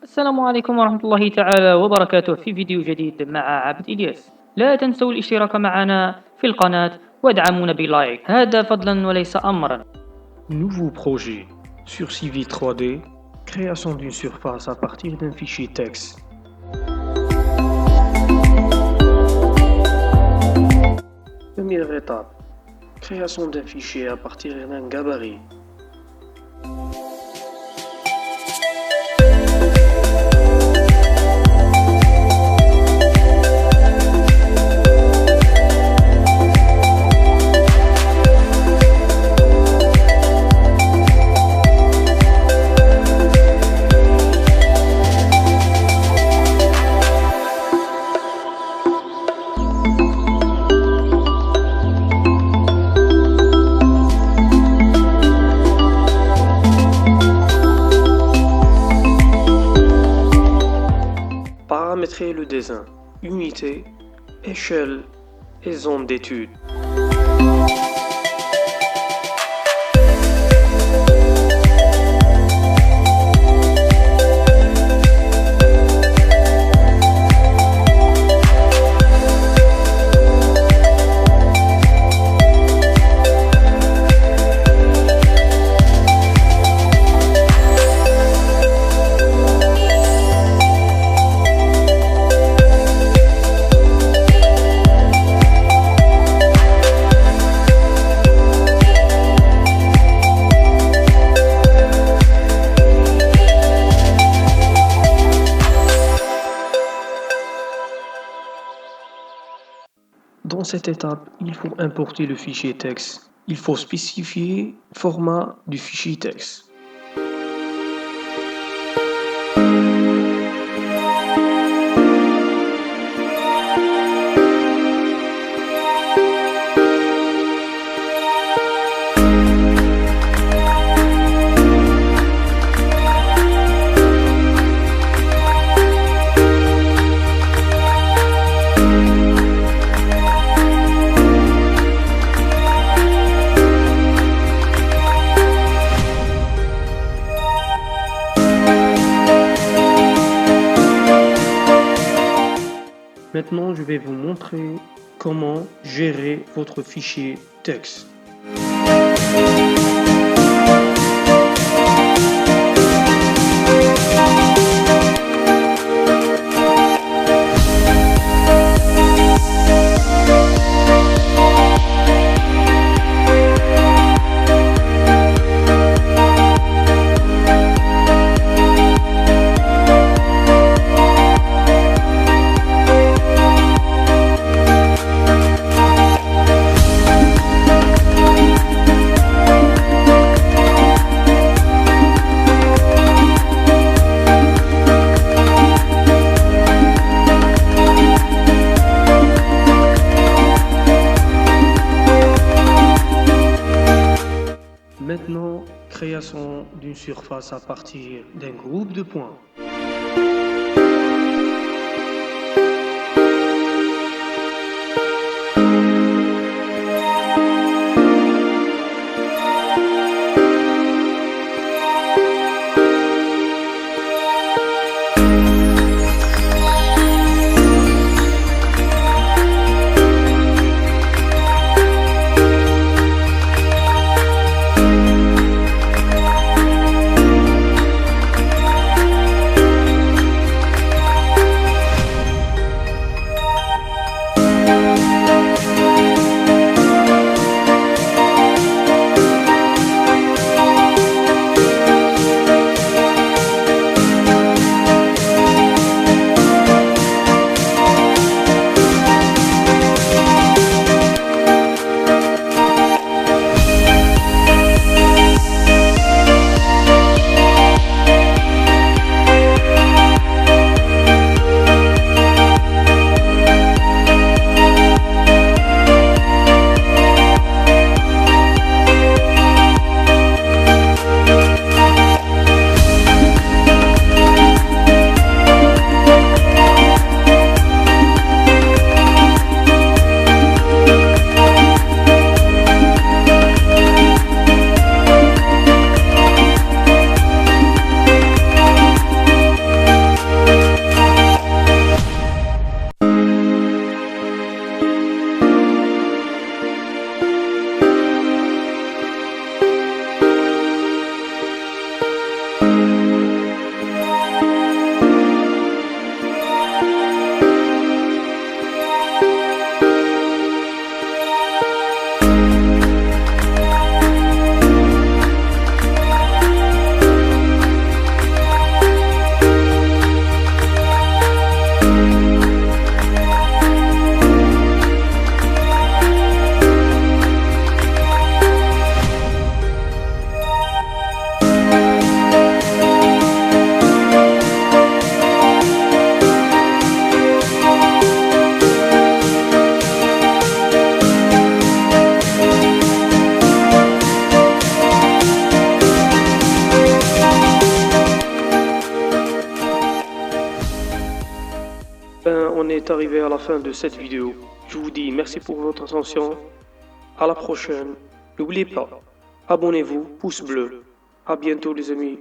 السلام عليكم ورحمة الله تعالى وبركاته في فيديو جديد مع عبد إلياس. لا تنسوا الاشتراك معنا في القناة وادعمونا بلايك، هذا فضلا وليس أمرا. Nouveau projet. Sur CV 3D, création d'une surface à partir d'un fichier texte. Première étape. Création d'un fichier à partir d'un gabarit. Paramétrer le dessin, unité, échelle et zone d'étude. Dans cette étape, il faut importer le fichier texte. Il faut spécifier le format du fichier texte. Maintenant, je vais vous montrer comment gérer votre fichier texte. Maintenant, création d'une surface à partir d'un groupe de points. On est arrivé à la fin de cette vidéo. Je vous dis merci pour votre attention. À la prochaine. N'oubliez pas, abonnez-vous, pouce bleu. À bientôt les amis.